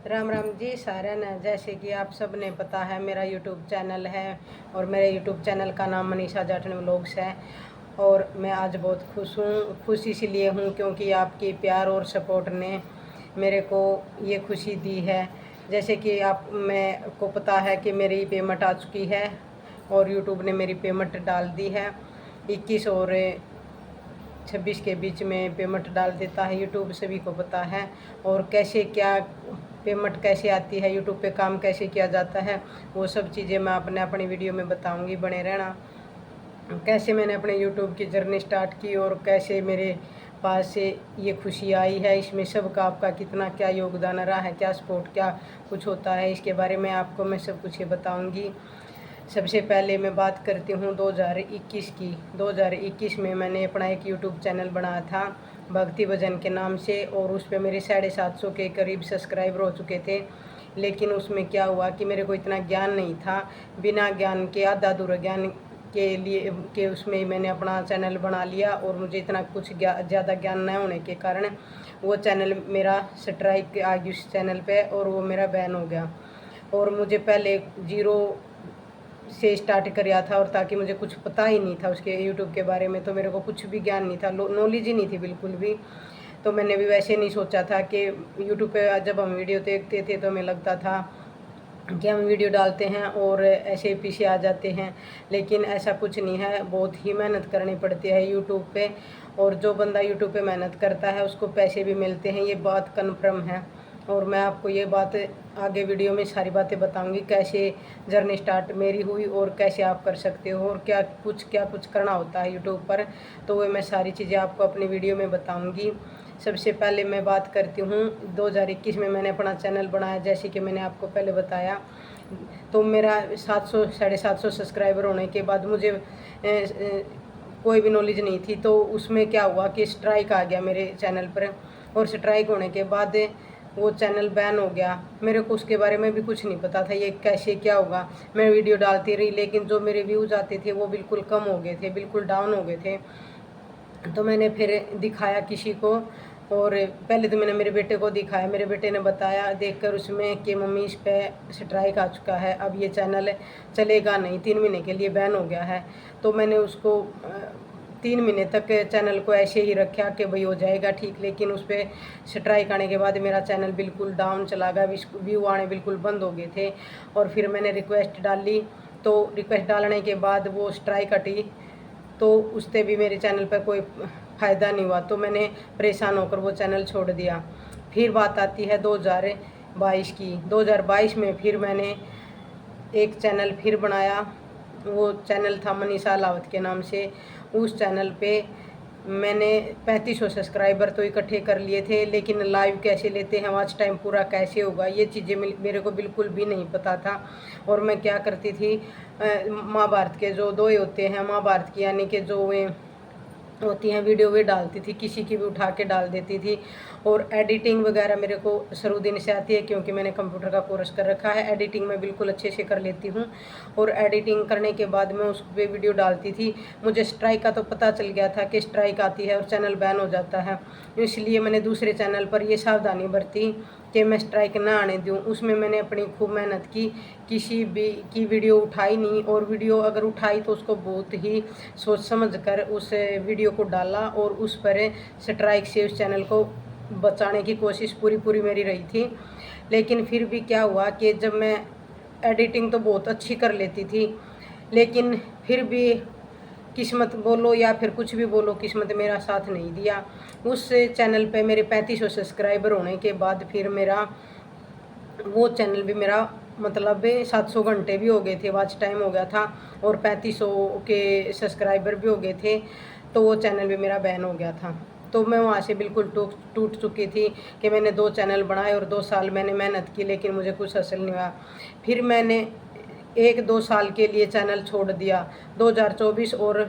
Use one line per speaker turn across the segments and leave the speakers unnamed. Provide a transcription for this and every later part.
राम राम जी सारे न। जैसे कि आप सब ने पता है, मेरा यूट्यूब चैनल है और मेरे यूट्यूब चैनल का नाम मनीषा जाटन व्लॉग्स है। और मैं आज बहुत खुश हूँ। खुश इसलिए हूँ क्योंकि आपकी प्यार और सपोर्ट ने मेरे को ये खुशी दी है। जैसे कि आप मैं को पता है कि मेरी पेमेंट आ चुकी है और यूट्यूब ने मेरी पेमेंट डाल दी है। 21 और 26 के बीच में पेमेंट डाल देता है यूट्यूब, सभी को पता है। और कैसे क्या पेमेंट कैसे आती है, यूट्यूब पे काम कैसे किया जाता है, वो सब चीज़ें मैं अपनी वीडियो में बताऊंगी, बने रहना। कैसे मैंने अपने यूट्यूब की जर्नी स्टार्ट की और कैसे मेरे पास से ये खुशी आई है, इसमें सबका आपका कितना क्या योगदान रहा है, क्या सपोर्ट क्या कुछ होता है, इसके बारे में आपको मैं सब कुछ ये बताऊँगी। सबसे पहले मैं बात करती हूँ 2021 की। 2021 में मैंने अपना एक यूट्यूब चैनल बनाया था भक्ति भजन के नाम से, और उस पर मेरे 750 के करीब सब्सक्राइबर हो चुके थे। लेकिन उसमें क्या हुआ कि मेरे को इतना ज्ञान नहीं था। बिना ज्ञान के, आधा अधूरा ज्ञान के लिए के उसमें मैंने अपना चैनल बना लिया, और मुझे इतना कुछ ज़्यादा ज्ञान न होने के कारण वो चैनल मेरा स्ट्राइक आ गई उस चैनल पे, और वो मेरा बैन हो गया। और मुझे पहले जीरो से स्टार्ट किया था, और ताकि मुझे कुछ पता ही नहीं था उसके यूट्यूब के बारे में, तो मेरे को कुछ भी ज्ञान नहीं था, नॉलेज ही नहीं थी बिल्कुल भी। तो मैंने भी वैसे नहीं सोचा था कि यूट्यूब पे जब हम वीडियो देखते थे तो हमें लगता था कि हम वीडियो डालते हैं और ऐसे ही पीछे आ जाते हैं। लेकिन ऐसा कुछ नहीं है, बहुत ही मेहनत करनी पड़ती है यूट्यूब पे। और जो बंदा यूट्यूब पे मेहनत करता है उसको पैसे भी मिलते हैं, ये बात कन्फर्म है। और मैं आपको ये बात आगे वीडियो में सारी बातें बताऊंगी, कैसे जर्नी स्टार्ट मेरी हुई और कैसे आप कर सकते हो, और क्या कुछ करना होता है यूट्यूब पर। तो वो मैं सारी चीज़ें आपको अपनी वीडियो में बताऊंगी। सबसे पहले मैं बात करती हूँ 2021 में मैंने अपना चैनल बनाया। जैसे कि मैंने आपको पहले बताया, तो मेरा 700 750 सब्सक्राइबर होने के बाद मुझे कोई भी नॉलेज नहीं थी। तो उसमें क्या हुआ कि स्ट्राइक आ गया मेरे चैनल पर, और स्ट्राइक होने के बाद वो चैनल बैन हो गया। मेरे को उसके बारे में भी कुछ नहीं पता था, ये कैसे क्या होगा। मैं वीडियो डालती रही, लेकिन जो मेरे व्यूज़ आते थे वो बिल्कुल कम हो गए थे, बिल्कुल डाउन हो गए थे। तो मैंने फिर दिखाया किसी को, और पहले तो मैंने मेरे बेटे को दिखाया। मेरे बेटे ने बताया देखकर उसमें कि मम्मी इस पर स्ट्राइक आ चुका है, अब ये चैनल चलेगा नहीं, 3 महीने के लिए बैन हो गया है। तो मैंने उसको 3 महीने तक चैनल को ऐसे ही रखा कि भाई हो जाएगा ठीक। लेकिन उस पर स्ट्राइक आने के बाद मेरा चैनल बिल्कुल डाउन चला गया, व्यू आने बिल्कुल बंद हो गए थे। और फिर मैंने रिक्वेस्ट डाली, तो रिक्वेस्ट डालने के बाद वो स्ट्राइक हटी, तो उससे भी मेरे चैनल पर कोई फ़ायदा नहीं हुआ। तो मैंने परेशान होकर वो चैनल छोड़ दिया। फिर बात आती है 2022 की। 2022 में फिर मैंने एक चैनल फिर बनाया। वो चैनल था मनीषा लावत के नाम से। उस चैनल पे मैंने 3500 सब्सक्राइबर तो इकट्ठे कर लिए थे, लेकिन लाइव कैसे लेते हैं, वॉच टाइम पूरा कैसे होगा, ये चीज़ें मेरे को बिल्कुल भी नहीं पता था। और मैं क्या करती थी, महाभारत के जो दोहे होते हैं, महाभारत की यानी कि जो वे होती हैं वीडियो, वे डालती थी, किसी की भी उठा के डाल देती थी। और एडिटिंग वगैरह मेरे को शुरू दिन से आती है, क्योंकि मैंने कंप्यूटर का कोर्स कर रखा है। एडिटिंग मैं बिल्कुल अच्छे से कर लेती हूँ, और एडिटिंग करने के बाद मैं उस पर वीडियो डालती थी। मुझे स्ट्राइक का तो पता चल गया था कि स्ट्राइक आती है और चैनल बैन हो जाता है, इसलिए मैंने दूसरे चैनल पर ये सावधानी बरती कि मैं स्ट्राइक ना आने दूँ। उसमें मैंने अपनी खूब मेहनत की, किसी भी की वीडियो उठाई नहीं, और वीडियो अगर उठाई तो उसको बहुत ही सोच समझ कर उस वीडियो को डाला, और उस पर स्ट्राइक से उस चैनल को बचाने की कोशिश पूरी मेरी रही थी। लेकिन फिर भी क्या हुआ कि जब मैं एडिटिंग तो बहुत अच्छी कर लेती थी, लेकिन फिर भी किस्मत बोलो या फिर कुछ भी बोलो, किस्मत मेरा साथ नहीं दिया। उस चैनल पे मेरे 3500 सब्सक्राइबर होने के बाद फिर मेरा वो चैनल भी मेरा मतलब 700 घंटे भी हो गए थे, वॉच टाइम हो गया था, और 3500 के सब्सक्राइबर भी हो गए थे। तो वो चैनल भी मेरा बैन हो गया था। तो मैं वहाँ से बिल्कुल टूट चुकी थी कि मैंने 2 चैनल बनाए और 2 साल मैंने मेहनत की, लेकिन मुझे कुछ हासिल नहीं हुआ। फिर मैंने 1-2 साल के लिए चैनल छोड़ दिया। 2024 और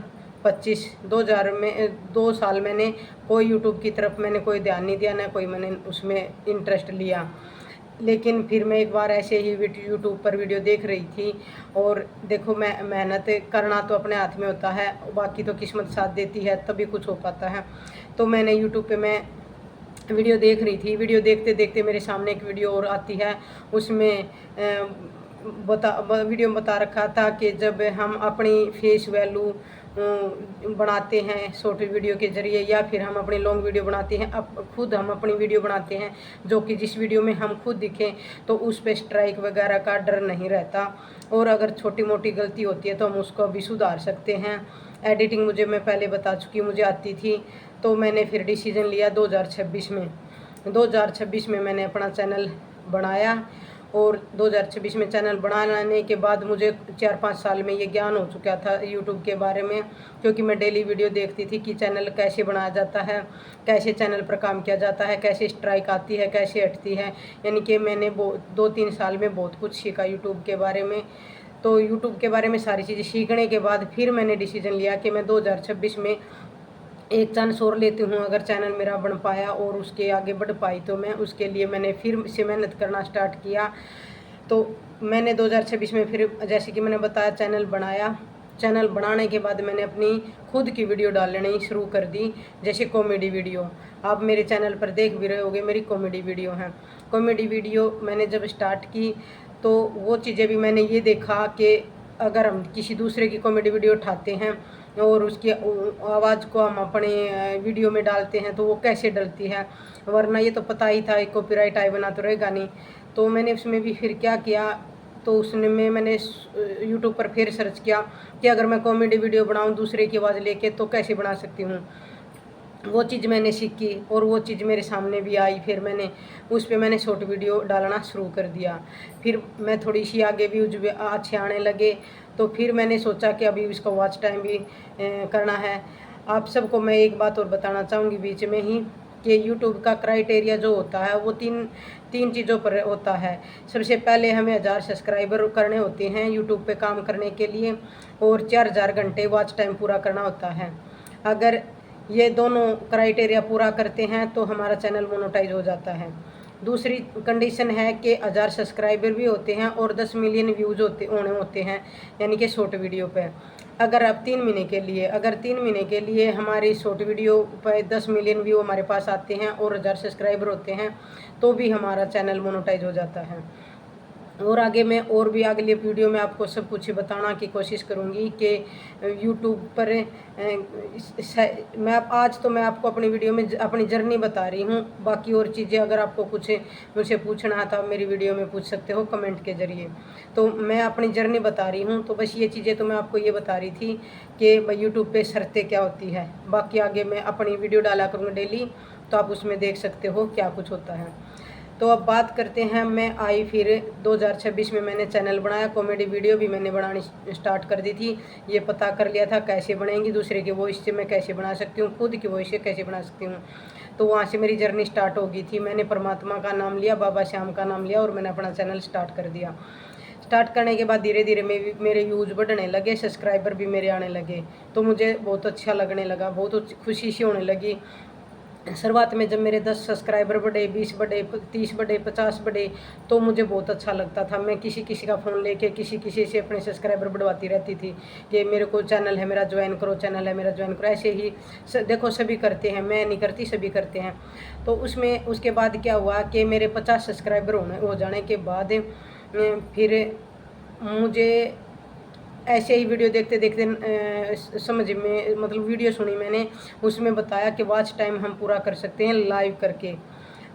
25 2000 में 2 साल मैंने कोई यूट्यूब की तरफ मैंने कोई ध्यान नहीं दिया, ना कोई मैंने उसमें इंटरेस्ट लिया। लेकिन फिर मैं एक बार ऐसे ही यूट्यूब पर वीडियो देख रही थी, और देखो मैं मेहनत करना तो अपने हाथ में होता है, बाकी तो किस्मत साथ देती है तभी कुछ हो पाता है। तो मैंने यूट्यूब पे मैं वीडियो देख रही थी। वीडियो देखते देखते मेरे सामने एक वीडियो और आती है, उसमें वीडियो में बता रखा था कि जब हम अपनी फेस वैल्यू बनाते हैं शॉर्ट वीडियो के ज़रिए, या फिर हम अपनी लॉन्ग वीडियो बनाते हैं, अब खुद हम अपनी वीडियो बनाते हैं जो कि जिस वीडियो में हम खुद दिखें तो उस पर स्ट्राइक वगैरह का डर नहीं रहता, और अगर छोटी मोटी गलती होती है तो हम उसको भी सुधार सकते हैं। एडिटिंग मुझे, मैं पहले बता चुकी, मुझे आती थी, तो मैंने फिर डिसीजन लिया 2026 में मैंने अपना चैनल बनाया, और 2026 में चैनल बनाने के बाद मुझे 4-5 साल में ये ज्ञान हो चुका था यूट्यूब के बारे में, क्योंकि मैं डेली वीडियो देखती थी कि चैनल कैसे बनाया जाता है, कैसे चैनल पर काम किया जाता है, कैसे स्ट्राइक आती है, कैसे हटती है। यानी कि मैंने 2-3 साल में बहुत कुछ सीखा यूट्यूब के बारे में। तो यूट्यूब के बारे में सारी चीज़ें सीखने के बाद फिर मैंने डिसीजन लिया कि मैं 2026 में एक चांस और लेती हूँ। अगर चैनल मेरा बन पाया और उसके आगे बढ़ पाई तो मैं उसके लिए मैंने फिर से मेहनत करना स्टार्ट किया। तो मैंने 2026 में फिर, जैसे कि मैंने बताया, चैनल बनाया। चैनल बनाने के बाद मैंने अपनी खुद की वीडियो डालनी शुरू कर दी, जैसे कॉमेडी वीडियो। आप मेरे चैनल पर देख भी रहे होगे, मेरी कॉमेडी वीडियो हैं। कॉमेडी वीडियो मैंने जब स्टार्ट की तो वो चीज़ें भी मैंने ये देखा कि अगर हम किसी दूसरे की कॉमेडी वीडियो उठाते हैं और उसकी आवाज़ को हम अपने वीडियो में डालते हैं तो वो कैसे डलती है, वरना ये तो पता ही था कॉपीराइट आए बना तो रहेगा नहीं। तो मैंने उसमें भी फिर क्या किया, तो उसने में मैंने यूट्यूब पर फिर सर्च किया कि अगर मैं कॉमेडी वीडियो बनाऊं दूसरे की आवाज़ लेके तो कैसे बना सकती हूँ। वो चीज़ मैंने सीखी और वो चीज़ मेरे सामने भी आई। फिर मैंने उस पर मैंने शॉर्ट वीडियो डालना शुरू कर दिया। फिर मैं थोड़ी सी आगे व्यूज भी अच्छे आने लगे, तो फिर मैंने सोचा कि अभी इसका वॉच टाइम भी करना है। आप सबको मैं एक बात और बताना चाहूँगी बीच में ही, कि यूट्यूब का क्राइटेरिया जो होता है वो तीन चीज़ों पर होता है। सबसे पहले हमें 1000 सब्सक्राइबर करने होते हैं यूट्यूब पे काम करने के लिए, और 4000 घंटे वॉच टाइम पूरा करना होता है। अगर ये दोनों क्राइटेरिया पूरा करते हैं तो हमारा चैनल मोनेटाइज हो जाता है। दूसरी कंडीशन है कि 1000 सब्सक्राइबर भी होते हैं और 10 मिलियन व्यूज़ होते हैं, यानी कि शॉर्ट वीडियो पे। अगर आप 3 महीने के लिए हमारी शॉर्ट वीडियो पर 10 मिलियन व्यू हमारे पास आते हैं और 1000 सब्सक्राइबर होते हैं, तो भी हमारा चैनल मोनेटाइज हो जाता है। और आगे मैं और भी अगली वीडियो में आपको सब कुछ बताना की कोशिश करूँगी कि यूट्यूब पर मैं आपको अपनी वीडियो में अपनी जर्नी बता रही हूँ। बाकी और चीज़ें अगर आपको कुछ मुझसे पूछना है तो आप मेरी वीडियो में पूछ सकते हो कमेंट के ज़रिए। तो मैं अपनी जर्नी बता रही हूँ, तो बस ये चीज़ें तो मैं आपको ये बता रही थी कि भाई यूट्यूब पे शर्तें क्या होती है। बाकी आगे मैं अपनी वीडियो डाला करूँगा डेली, तो आप उसमें देख सकते हो क्या कुछ होता है। तो अब बात करते हैं, मैं आई फिर 2026 में मैंने चैनल बनाया। कॉमेडी वीडियो भी मैंने बनानी स्टार्ट कर दी थी। ये पता कर लिया था कैसे बनेंगी, दूसरे की वॉइस से मैं कैसे बना सकती हूँ, खुद की वॉइस से कैसे बना सकती हूँ। तो वहाँ से मेरी जर्नी स्टार्ट हो गई थी। मैंने परमात्मा का नाम लिया, बाबा श्याम का नाम लिया, और मैंने अपना चैनल स्टार्ट कर दिया। स्टार्ट करने के बाद धीरे धीरे मेरे व्यूज़ बढ़ने लगे, सब्सक्राइबर भी मेरे आने लगे, तो मुझे बहुत अच्छा लगने लगा, बहुत खुशी सी होने लगी। शुरुआत में जब मेरे 10 सब्सक्राइबर बढ़े, 20 बढ़े, 30 बढ़े, 50 बढ़े, तो मुझे बहुत अच्छा लगता था। मैं किसी का फ़ोन लेके किसी से अपने सब्सक्राइबर बढ़वाती रहती थी कि मेरे को चैनल है मेरा ज्वाइन करो, चैनल है मेरा ज्वाइन करो। ऐसे ही देखो सभी करते हैं, मैं नहीं करती, सभी करते हैं। तो उसके बाद क्या हुआ कि मेरे 50 सब्सक्राइबर हो जाने के बाद फिर मुझे ऐसे ही वीडियो देखते देखते समझ में, मतलब वीडियो सुनी मैंने, उसमें बताया कि वॉच टाइम हम पूरा कर सकते हैं लाइव करके।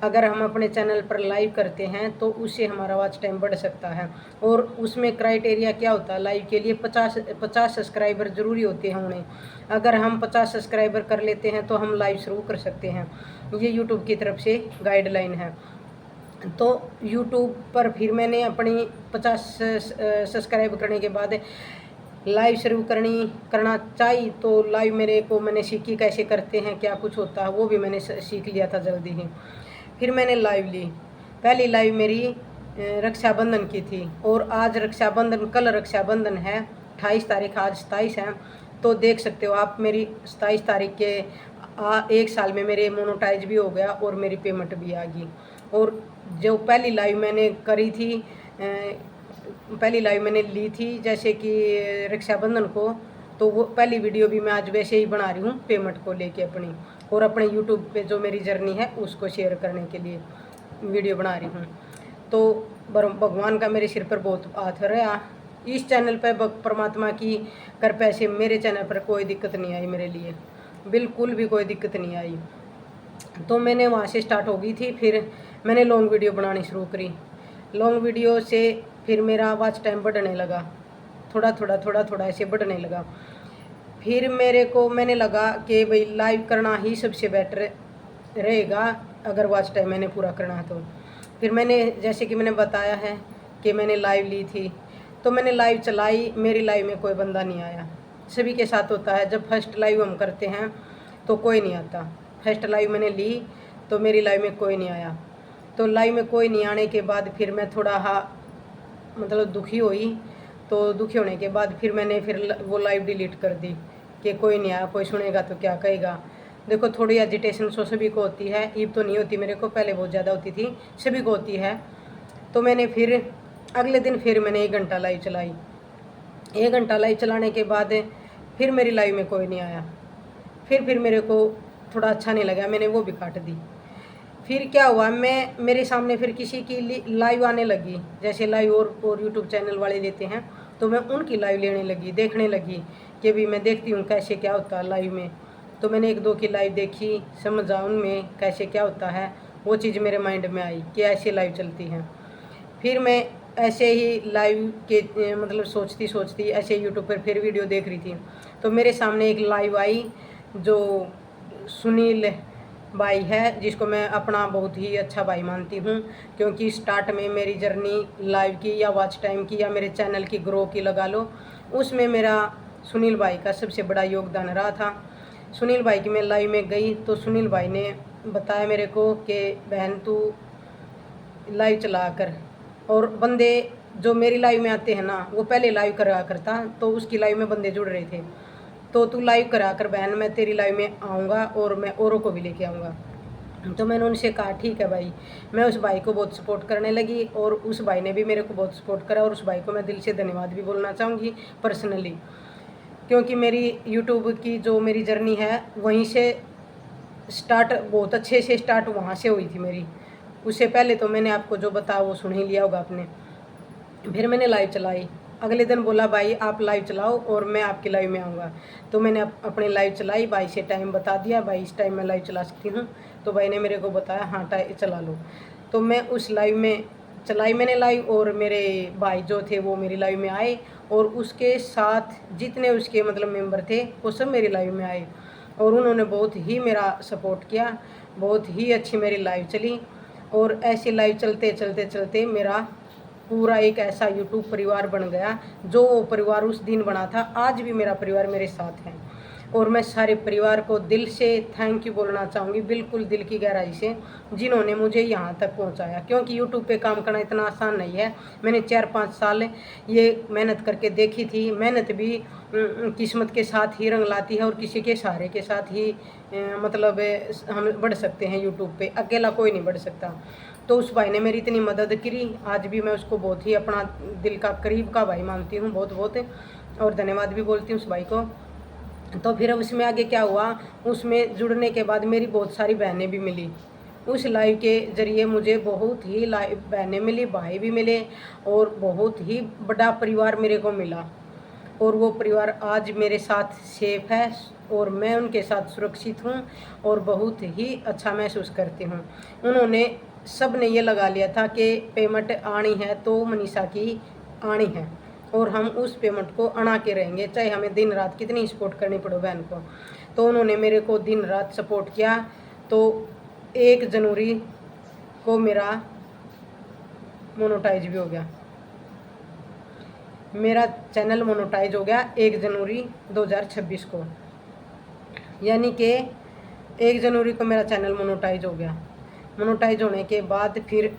अगर हम अपने चैनल पर लाइव करते हैं तो उससे हमारा वॉच टाइम बढ़ सकता है। और उसमें क्राइटेरिया क्या होता है, लाइव के लिए 50 सब्सक्राइबर ज़रूरी होते हैं उन्हें। अगर हम 50 सब्सक्राइबर कर लेते हैं तो हम लाइव शुरू कर सकते हैं। ये यूट्यूब की तरफ से गाइडलाइन है। तो यूट्यूब पर फिर मैंने अपनी 50 सब्सक्राइब करने के बाद लाइव शुरू करना चाहिए, तो लाइव मैंने सीखी कैसे करते हैं, क्या कुछ होता है, वो भी मैंने सीख लिया था जल्दी ही। फिर मैंने लाइव ली। पहली लाइव मेरी रक्षाबंधन की थी, और आज कल रक्षाबंधन है, 28 तारीख, आज 27 है। तो देख सकते हो आप, मेरी 27 तारीख के 1 साल में मेरे मोनेटाइज भी हो गया और मेरी पेमेंट भी आ गई। और जो पहली लाइव मैंने करी थी, पहली लाइव मैंने ली थी जैसे कि रक्षाबंधन को, तो वो पहली वीडियो भी मैं आज वैसे ही बना रही हूँ पेमेंट को लेके अपनी। और अपने यूट्यूब पे जो मेरी जर्नी है उसको शेयर करने के लिए वीडियो बना रही हूँ। तो भगवान का मेरे सिर पर बहुत हाथ रहा। इस चैनल पर परमात्मा की कृपा से मेरे चैनल पर कोई दिक्कत नहीं आई, मेरे लिए बिल्कुल भी कोई दिक्कत नहीं आई। तो मैंने वहाँ से स्टार्ट हो गई थी, फिर मैंने लॉन्ग वीडियो बनानी शुरू करी। लॉन्ग वीडियो से फिर मेरा वॉच टाइम बढ़ने लगा, थोड़ा थोड़ा ऐसे बढ़ने लगा। फिर मैंने लगा कि भाई लाइव करना ही सबसे बेटर रहेगा अगर वॉच टाइम मैंने पूरा करना है। तो फिर मैंने, जैसे कि मैंने बताया है कि मैंने लाइव ली थी, तो मैंने लाइव चलाई। मेरी लाइव में कोई बंदा नहीं आया। सभी के साथ होता है, जब फर्स्ट लाइव हम करते हैं तो कोई नहीं आता। फर्स्ट लाइव मैंने ली तो मेरी लाइव में कोई नहीं आया। तो लाइव में कोई नहीं आने के बाद फिर मैं थोड़ा मतलब दुखी हुई। तो दुखी होने के बाद फिर मैंने वो लाइव डिलीट कर दी कि कोई नहीं आया, कोई सुनेगा तो क्या कहेगा। देखो, थोड़ी एजिटेशन सो सभी को होती है, ईब तो नहीं होती मेरे को, पहले बहुत ज़्यादा होती थी, सभी को होती है। तो मैंने फिर अगले दिन फिर मैंने 1 घंटा लाइव चलाई। 1 घंटा लाइव चलाने के बाद फिर मेरी लाइव में कोई नहीं आया। फिर मेरे को थोड़ा अच्छा नहीं लगा, मैंने वो भी काट दी। फिर क्या हुआ, मेरे सामने फिर किसी की लाइव आने लगी, जैसे लाइव और यूट्यूब चैनल वाले लेते हैं, तो मैं उनकी लाइव लेने लगी, देखने लगी कि भी मैं देखती हूँ कैसे क्या होता है लाइव में। तो मैंने 1-2 की लाइव देखी, समझा उनमें कैसे क्या होता है। वो चीज़ मेरे माइंड में आई कि ऐसे लाइव चलती हैं। फिर मैं ऐसे ही लाइव के मतलब सोचती ऐसे यूट्यूब पर फिर वीडियो देख रही थी। तो मेरे सामने एक लाइव आई जो सुनील भाई है, जिसको मैं अपना बहुत ही अच्छा भाई मानती हूँ, क्योंकि स्टार्ट में मेरी जर्नी लाइव की या वॉच टाइम की या मेरे चैनल की ग्रो की लगा लो, उसमें मेरा सुनील भाई का सबसे बड़ा योगदान रहा था। सुनील भाई की मैं लाइव में गई तो सुनील भाई ने बताया मेरे को कि बहन तू लाइव चला कर, और बंदे जो मेरी लाइव में आते हैं ना, वो पहले लाइव करा करता, तो उसकी लाइव में बंदे जुड़ रहे थे, तो तू लाइव करा कर बहन, मैं तेरी लाइव में आऊँगा और मैं औरों को भी लेके आऊँगा। तो मैंने उनसे कहा ठीक है भाई। मैं उस भाई को बहुत सपोर्ट करने लगी और उस भाई ने भी मेरे को बहुत सपोर्ट करा, और उस भाई को मैं दिल से धन्यवाद भी बोलना चाहूँगी पर्सनली, क्योंकि मेरी यूट्यूब की जो मेरी जर्नी है वहीं से स्टार्ट, बहुत अच्छे से स्टार्ट वहाँ से हुई थी मेरी। उससे पहले तो मैंने आपको जो बताया वो सुन ही लिया होगा आपने। फिर मैंने लाइव चलाई, अगले दिन बोला भाई आप लाइव चलाओ और मैं आपकी लाइव में आऊँगा। तो मैंने अपनी लाइव चलाई, भाई से टाइम बता दिया, भाई इस टाइम में लाइव चला सकती हूँ। तो भाई ने मेरे को बताया हाँ चला लो। तो मैं उस लाइव में चलाई मैंने लाइव, और मेरे भाई जो थे वो मेरी लाइव में आए, और उसके साथ जितने उसके मतलब मेंबर थे वो सब मेरी लाइव में आए, और उन्होंने बहुत ही मेरा सपोर्ट किया। बहुत ही अच्छी मेरी लाइव चली, और ऐसी लाइव चलते चलते चलते मेरा पूरा एक ऐसा यूट्यूब परिवार बन गया। जो वो परिवार उस दिन बना था, आज भी मेरा परिवार मेरे साथ है, और मैं सारे परिवार को दिल से थैंक यू बोलना चाहूँगी, बिल्कुल दिल की गहराई से, जिन्होंने मुझे यहाँ तक पहुँचाया। क्योंकि यूट्यूब पे काम करना इतना आसान नहीं है। मैंने 4-5 साल ये मेहनत करके देखी थी। मेहनत भी किस्मत के साथ ही रंग लाती है, और किसी के सहारे के साथ ही मतलब हम बढ़ सकते हैं यूट्यूब पे, अकेला कोई नहीं बढ़ सकता। तो उस भाई ने मेरी इतनी मदद करी, आज भी मैं उसको बहुत ही अपना दिल का करीब का भाई मानती हूँ, बहुत बहुत, और धन्यवाद भी बोलती हूँ उस भाई को। तो फिर उसमें आगे क्या हुआ, उसमें जुड़ने के बाद मेरी बहुत सारी बहनें भी मिली। उस लाइव के ज़रिए मुझे बहुत ही लाइव बहनें मिली, भाई भी मिले, और बहुत ही बड़ा परिवार मेरे को मिला। और वो परिवार आज मेरे साथ सेफ है, और मैं उनके साथ सुरक्षित हूँ, और बहुत ही अच्छा महसूस करती हूँ। उन्होंने सब ने ये लगा लिया था कि पेमेंट आनी है तो मनीषा की आनी है, और हम उस पेमेंट को अड़ा के रहेंगे, चाहे हमें दिन रात कितनी सपोर्ट करनी पड़े बहन को। तो उन्होंने मेरे को दिन रात सपोर्ट किया। तो 1 जनवरी को मेरा मोनेटाइज भी हो गया, मेरा चैनल मोनेटाइज हो गया 1 जनवरी 2026 को, यानी कि 1 जनवरी को मेरा चैनल मोनेटाइज हो गया। मोनेटाइज होने के बाद फिर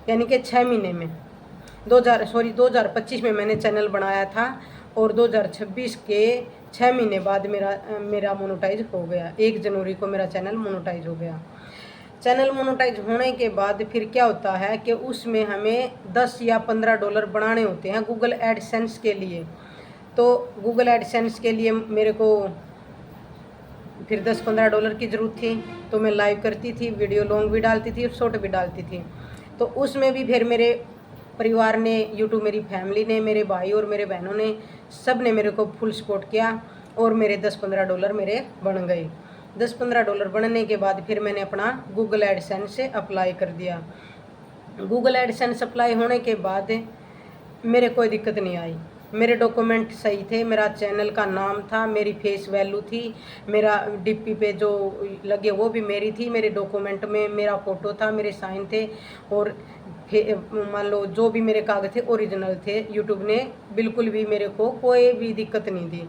यानी कि 6 महीने में 2025 में मैंने चैनल बनाया था, और 2026 के 6 महीने बाद मेरा मोनेटाइज हो गया। 1 जनवरी को मेरा चैनल मोनेटाइज हो गया। चैनल मोनेटाइज होने के बाद फिर क्या होता है कि उसमें हमें 10 या 15 डॉलर बनाने होते हैं गूगल एडसेंस के लिए। तो गूगल एडसेंस के लिए मेरे को फिर 10-15 डॉलर की ज़रूरत थी, तो मैं लाइव करती थी, वीडियो लॉन्ग भी डालती थी और शॉर्ट भी डालती थी। तो उसमें भी फिर मेरे परिवार ने, यूट्यूब मेरी फैमिली ने, मेरे भाई और मेरे बहनों ने, सब ने मेरे को फुल सपोर्ट किया और मेरे 10-15 डॉलर मेरे बन गए। 10-15 डॉलर बनने के बाद फिर मैंने अपना गूगल एडसेंस से अप्लाई कर दिया। गूगल एडसेंस अप्लाई होने के बाद मेरे कोई दिक्कत नहीं आई। मेरे डॉक्यूमेंट सही थे, मेरा चैनल का नाम था, मेरी फेस वैल्यू थी, मेरा डीपी पे जो लगे वो भी मेरी थी, मेरे डॉक्यूमेंट में मेरा फ़ोटो था, मेरे साइन थे और मान लो जो भी मेरे कागज़ थे ओरिजिनल थे। यूट्यूब ने बिल्कुल भी मेरे को कोई भी दिक्कत नहीं दी,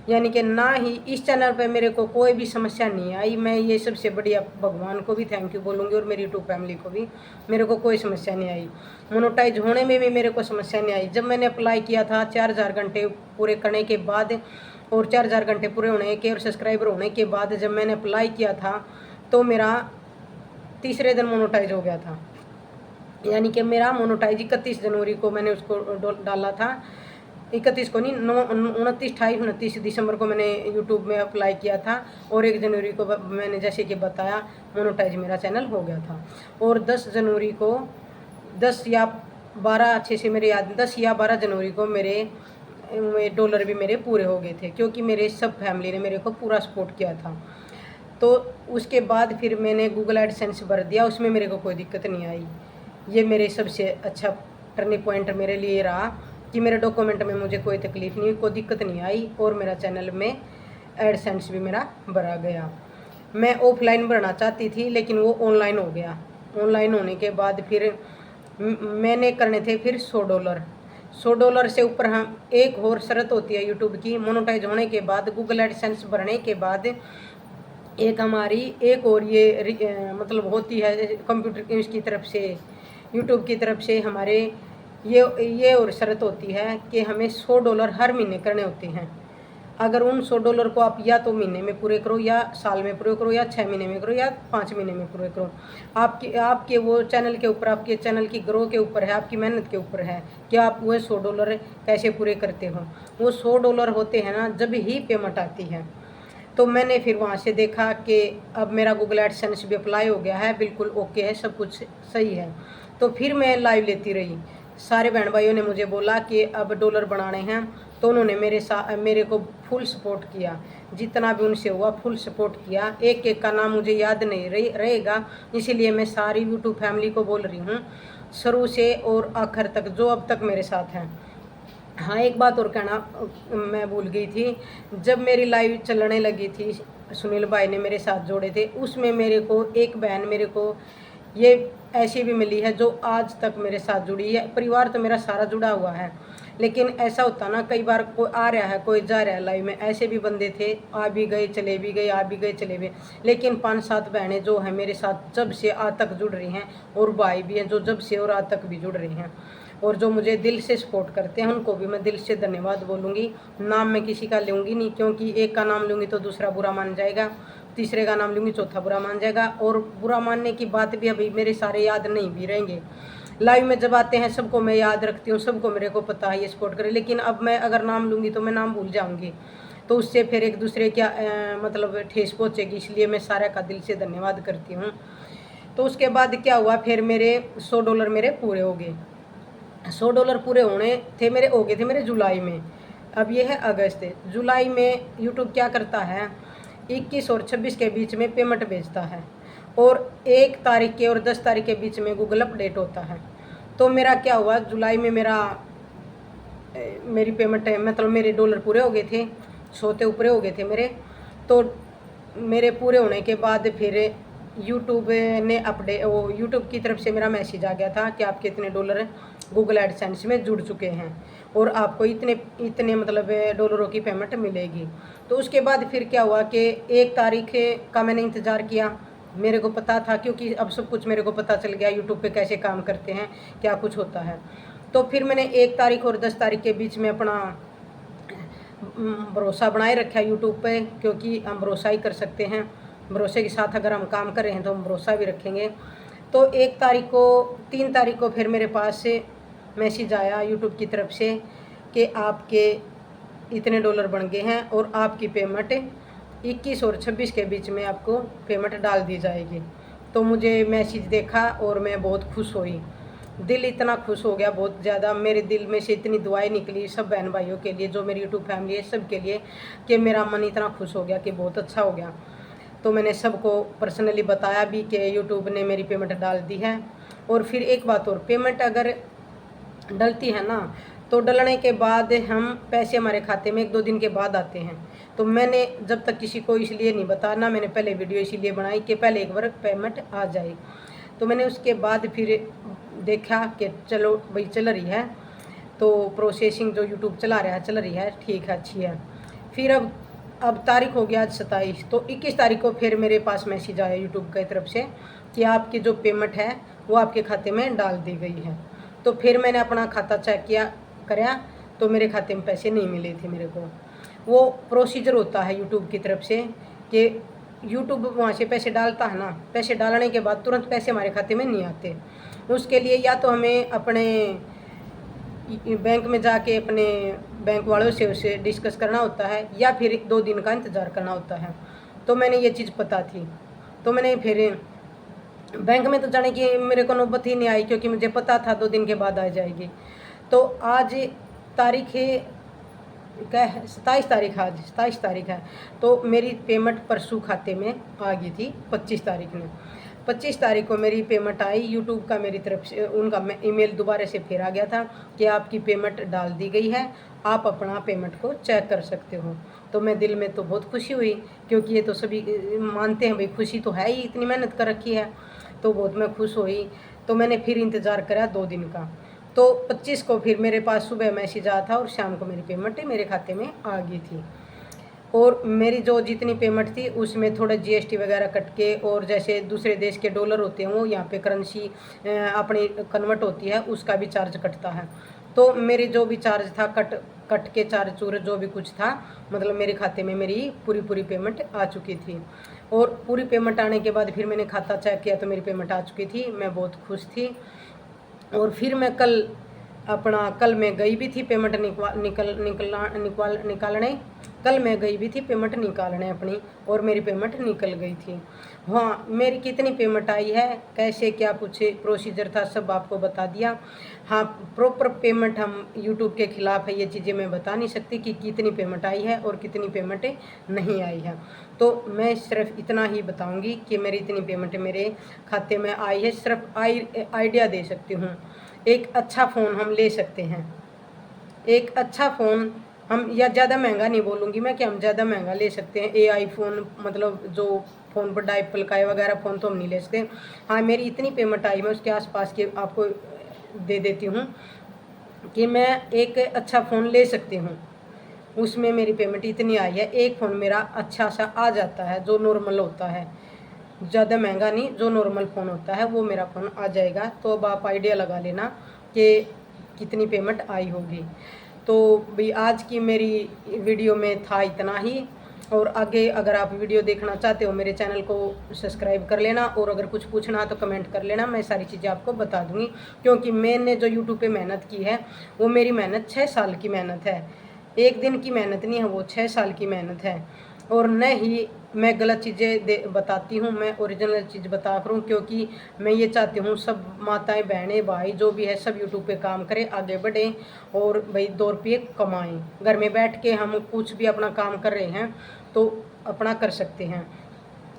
यानी कि ना ही इस चैनल पे मेरे को कोई भी समस्या नहीं आई। मैं ये सबसे बढ़िया भगवान को भी थैंक यू बोलूँगी और मेरी यूट्यूब फैमिली को भी, मेरे को कोई समस्या नहीं आई। मोनेटाइज होने में भी मेरे को समस्या नहीं आई। जब मैंने अप्लाई किया था 4000 घंटे पूरे करने के बाद और 4000 घंटे पूरे होने के और सब्सक्राइबर होने के बाद जब मैंने अप्लाई किया था तो मेरा तीसरे दिन मोनेटाइज हो गया था। यानी कि मेरा मोनेटाइज 31 जनवरी को मैंने उसको डाला था, 31 को नहीं, 29, 28, 29 दिसंबर को मैंने यूट्यूब में अप्लाई किया था और 1 जनवरी को मैंने जैसे कि बताया मोनेटाइज मेरा चैनल हो गया था। और 10 जनवरी को 10 या 12 अच्छे से मेरे याद 10 या 12 जनवरी को मेरे डॉलर भी मेरे पूरे हो गए थे, क्योंकि मेरे सब फैमिली ने मेरे को पूरा सपोर्ट किया था। तो उसके बाद फिर मैंने गूगल एडसेंस भर दिया, उसमें मेरे को कोई दिक्कत नहीं आई। ये मेरे सबसे अच्छा टर्निंग पॉइंट मेरे लिए रहा कि मेरे डॉक्यूमेंट में मुझे कोई तकलीफ़ नहीं हुई, कोई दिक्कत नहीं आई और मेरा चैनल में एडसेंस भी मेरा भरा गया। मैं ऑफलाइन भरना चाहती थी लेकिन वो ऑनलाइन हो गया। ऑनलाइन होने के बाद फिर मैंने करने थे फिर $100 से ऊपर। हम एक और शर्त होती है यूट्यूब की, मोनेटाइज होने के बाद गूगल एडसेंस भरने के बाद एक हमारी एक और ये मतलब होती है कंप्यूटर इसकी तरफ से, यूट्यूब की तरफ से हमारे ये और शर्त होती है कि हमें $100 हर महीने करने होते हैं। अगर उन $100 को आप या तो महीने में पूरे करो या साल में पूरे करो या 6 महीने में करो या 5 महीने में पूरे करो, आपके वो चैनल के ऊपर, आपके चैनल की ग्रो के ऊपर है, आपकी मेहनत के ऊपर है कि आप वो $100 कैसे पूरे करते हो। वो $100 होते हैं ना जब ही पेमेंट आती है। तो मैंने फिर वहाँ से देखा कि अब मेरा गूगल एडसेंस भी अप्लाई हो गया है, बिल्कुल ओके है, सब कुछ सही है। तो फिर मैं लाइव लेती रही। सारे बहन भाइयों ने मुझे बोला कि अब डॉलर बनाने हैं, तो उन्होंने मेरे को फुल सपोर्ट किया, जितना भी उनसे हुआ फुल सपोर्ट किया। एक एक का नाम मुझे याद नहीं रहेगा, इसीलिए मैं सारी यूट्यूब फैमिली को बोल रही हूँ, शुरू से और आखिर तक जो अब तक मेरे साथ हैं। हाँ, एक बात और कहना मैं भूल गई थी। जब मेरी लाइव चलने लगी थी, सुनील भाई ने मेरे साथ जोड़े थे, उसमें मेरे को एक बहन मेरे को ये ऐसी भी मिली है जो आज तक मेरे साथ जुड़ी है। परिवार तो मेरा सारा जुड़ा हुआ है, लेकिन ऐसा होता ना, कई बार कोई आ रहा है कोई जा रहा है लाइव में, ऐसे भी बंदे थे, आ भी गए चले भी गए, आ भी गए चले भी। लेकिन 5-7 बहनें जो हैं मेरे साथ जब से आज तक जुड़ रही हैं, और भाई भी हैं जो जब से और आज तक भी जुड़ रही हैं, और जो मुझे दिल से सपोर्ट करते हैं, उनको भी मैं दिल से धन्यवाद बोलूँगी। नाम मैं किसी का लूँगी नहीं, क्योंकि एक का नाम लूँगी तो दूसरा बुरा मान जाएगा, तीसरे का नाम लूँगी चौथा बुरा मान जाएगा, और बुरा मानने की बात भी अभी मेरे सारे याद नहीं भी रहेंगे। लाइव में जब आते हैं सबको मैं याद रखती हूँ, सबको मेरे को पता है ये सपोर्ट करे, लेकिन अब मैं अगर नाम लूँगी तो मैं नाम भूल जाऊँगी, तो उससे फिर एक दूसरे क्या मतलब ठेस पहुँचेगी, इसलिए मैं सारे का दिल से धन्यवाद करती हूँ। तो उसके बाद क्या हुआ, फिर मेरे $100 मेरे पूरे हो गए। $100 पूरे होने थे मेरे, हो गए थे मेरे जुलाई में। अब ये है अगस्त। जुलाई में यूट्यूब क्या करता है, 21 और 26 के बीच में पेमेंट भेजता है, और 1 तारीख के और 10 तारीख के बीच में गूगल अपडेट होता है। तो मेरा क्या हुआ, जुलाई में मेरी पेमेंट मतलब मेरे डॉलर पूरे हो गए थे, 100 से ऊपर हो गए थे मेरे। तो मेरे पूरे होने के बाद फिर यूट्यूब ने यूट्यूब की तरफ से मेरा मैसेज आ गया था कि आपके इतने डॉलर गूगल एडसेंस में जुड़ चुके हैं और आपको इतने मतलब डॉलरों की पेमेंट मिलेगी। तो उसके बाद फिर क्या हुआ कि 1 तारीख का मैंने इंतज़ार किया, मेरे को पता था, क्योंकि अब सब कुछ मेरे को पता चल गया यूट्यूब पे कैसे काम करते हैं, क्या कुछ होता है। तो फिर मैंने 1 तारीख और 10 तारीख के बीच में अपना भरोसा बनाए रखा यूट्यूब पे, क्योंकि हम भरोसा ही कर सकते हैं, भरोसे के साथ अगर हम काम कर रहे हैं तो हम भरोसा भी रखेंगे। तो 1 तारीख को 3 तारीख को फिर मेरे पास से मैसेज आया यूट्यूब की तरफ से कि आपके इतने डॉलर बन गए हैं और आपकी पेमेंट 21 और 26 के बीच में आपको पेमेंट डाल दी जाएगी। तो मुझे मैसेज देखा और मैं बहुत खुश हुई, दिल इतना खुश हो गया बहुत ज़्यादा। मेरे दिल में से इतनी दुआएं निकली सब बहन भाइयों के लिए, जो मेरी यूट्यूब फैमिली है सब के लिए, कि मेरा मन इतना खुश हो गया कि बहुत अच्छा हो गया। तो मैंने सबको पर्सनली बताया भी कि यूट्यूब ने मेरी पेमेंट डाल दी है। और फिर एक बात और, पेमेंट अगर डलती है ना, तो डलने के बाद हम पैसे हमारे खाते में 1-2 दिन के बाद आते हैं। तो मैंने जब तक किसी को इसलिए नहीं बताया ना, मैंने पहले वीडियो इसीलिए बनाई कि पहले एक बार पेमेंट आ जाए। तो मैंने उसके बाद फिर देखा कि चलो भाई चल रही है, तो प्रोसेसिंग जो यूट्यूब चला रहा है चल रही है, ठीक है, अच्छी है। फिर अब तारीख हो गया आज 27, तो 21 तारीख को फिर मेरे पास मैसेज आया यूट्यूब की तरफ से कि आपकी जो पेमेंट है वो आपके खाते में डाल दी गई है। तो फिर मैंने अपना खाता चेक कराया तो मेरे खाते में पैसे नहीं मिले थे मेरे को। वो प्रोसीजर होता है यूट्यूब की तरफ से कि यूट्यूब वहाँ से पैसे डालता है ना, पैसे डालने के बाद तुरंत पैसे हमारे खाते में नहीं आते। उसके लिए या तो हमें अपने बैंक में जाके अपने बैंक वालों से उसे डिस्कस करना होता है, या फिर 2 दिन का इंतज़ार करना होता है। तो मैंने ये चीज़ पता थी, तो मैंने फिर बैंक में तो जाने की मेरे को नौबत ही नहीं आई, क्योंकि मुझे पता था 2 दिन के बाद आ जाएगी। तो आज तारीख है क्या है, 27 तारीख, आज 27 तारीख है। तो मेरी पेमेंट परसों खाते में आ गई थी 25 तारीख में। 25 तारीख को मेरी पेमेंट आई यूट्यूब का, मेरी तरफ से उनका ईमेल दोबारा से फिर आ गया था कि आपकी पेमेंट डाल दी गई है, आप अपना पेमेंट को चेक कर सकते हो। तो मैं दिल में तो बहुत खुशी हुई, क्योंकि ये तो सभी मानते हैं भाई, खुशी तो है ही, इतनी मेहनत कर रखी है। तो बहुत मैं खुश हुई। तो मैंने फिर इंतज़ार करा 2 दिन का। तो 25 को फिर मेरे पास सुबह मैसेज आया था और शाम को मेरी पेमेंट मेरे खाते में आ गई थी। और मेरी जो जितनी पेमेंट थी उसमें थोड़ा जीएसटी वगैरह कट के, और जैसे दूसरे देश के डॉलर होते हैं वो यहाँ पे करेंसी अपनी कन्वर्ट होती है, उसका भी चार्ज कटता है। तो मेरी जो भी चार्ज था कट के चार्ज चूर जो भी कुछ था, मतलब मेरे खाते में मेरी पूरी पेमेंट आ चुकी थी। और पूरी पेमेंट आने के बाद फिर मैंने खाता चेक किया तो मेरी पेमेंट आ चुकी थी, मैं बहुत खुश थी। और फिर मैं कल मैं गई भी थी पेमेंट निकालने, कल मैं गई भी थी पेमेंट निकालने अपनी, और मेरी पेमेंट निकल गई थी। हाँ, मेरी कितनी पेमेंट आई है, कैसे क्या कुछ प्रोसीजर था, सब आपको बता दिया। हाँ, प्रॉपर पेमेंट हम यूट्यूब के खिलाफ है, ये चीज़ें मैं बता नहीं सकती कि कितनी पेमेंट आई है और कितनी पेमेंट नहीं आई है। तो मैं सिर्फ इतना ही बताऊंगी कि मेरी इतनी पेमेंट मेरे खाते में आई है, सिर्फ आइडिया दे सकती हूँ। एक अच्छा फ़ोन हम ले सकते हैं, एक अच्छा फ़ोन हम, या ज़्यादा महंगा नहीं बोलूँगी मैं कि हम ज़्यादा महंगा ले सकते हैं, एआई फ़ोन, मतलब जो फ़ोन पर डाइपल का वगैरह फ़ोन तो हम नहीं ले सकते। हाँ, मेरी इतनी पेमेंट आई, मैं उसके आसपास के आपको दे देती हूँ कि मैं एक अच्छा फ़ोन ले सकती हूँ। उसमें मेरी पेमेंट इतनी आई है, एक फ़ोन मेरा अच्छा सा आ जाता है जो नॉर्मल होता है, ज़्यादा महंगा नहीं, जो नॉर्मल फ़ोन होता है वो मेरा फ़ोन आ जाएगा। तो अब आप आइडिया लगा लेना कि कितनी पेमेंट आई होगी। तो भाई आज की मेरी वीडियो में था इतना ही, और आगे अगर आप वीडियो देखना चाहते हो मेरे चैनल को सब्सक्राइब कर लेना, और अगर कुछ पूछना तो कमेंट कर लेना, मैं सारी चीज़ें आपको बता दूंगी। क्योंकि मैंने जो यूट्यूब पे मेहनत की है वो मेरी मेहनत 6 साल की मेहनत है, एक दिन की मेहनत नहीं है, वो 6 साल की मेहनत है। और न ही मैं गलत चीज़ें बताती हूँ, मैं ओरिजिनल चीज़ बता करूँ, क्योंकि मैं ये चाहती हूँ सब माताएं बहनें भाई जो भी है सब यूट्यूब पे काम करें, आगे बढ़ें, और भाई 2 रुपये कमाएं। घर में बैठ के हम कुछ भी अपना काम कर रहे हैं तो अपना कर सकते हैं।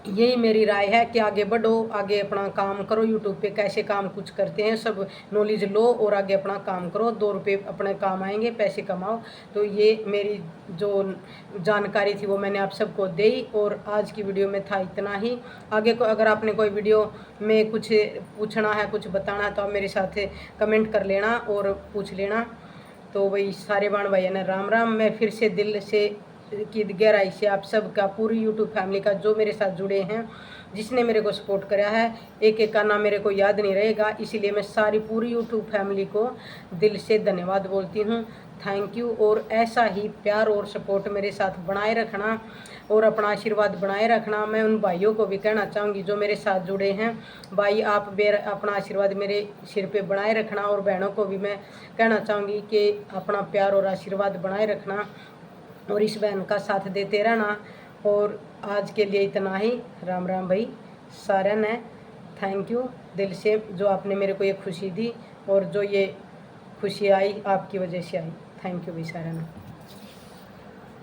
यही मेरी राय है कि आगे बढ़ो, आगे अपना काम करो, यूट्यूब पे कैसे काम कुछ करते हैं सब नॉलेज लो और आगे अपना काम करो, 2 रुपये अपने काम आएंगे, पैसे कमाओ। तो ये मेरी जो जानकारी थी वो मैंने आप सबको दी, और आज की वीडियो में था इतना ही। आगे को अगर आपने कोई वीडियो में कुछ पूछना है, कुछ बताना है, तो आप मेरे साथ कमेंट कर लेना और पूछ लेना। तो वही सारे बाण भाई ने राम राम। मैं फिर से दिल से की गहराई से आप सब का, पूरी यूट्यूब फैमिली का जो मेरे साथ जुड़े हैं, जिसने मेरे को सपोर्ट करा है, एक एक का नाम मेरे को याद नहीं रहेगा, इसीलिए मैं सारी पूरी यूट्यूब फैमिली को दिल से धन्यवाद बोलती हूँ, थैंक यू। और ऐसा ही प्यार और सपोर्ट मेरे साथ बनाए रखना और अपना आशीर्वाद बनाए रखना। मैं उन भाइयों को भी कहना चाहूँगी जो मेरे साथ जुड़े हैं, भाई आप अपना आशीर्वाद मेरे सिर पे बनाए रखना, और बहनों को भी मैं कहना चाहूँगी कि अपना प्यार और आशीर्वाद बनाए रखना और इस बहन का साथ देते रहना। और आज के लिए इतना ही। राम राम भाई सारा ने, थैंक यू दिल से जो आपने मेरे को ये खुशी दी और जो ये खुशी आई आपकी वजह से आई। थैंक यू भाई सारा ने।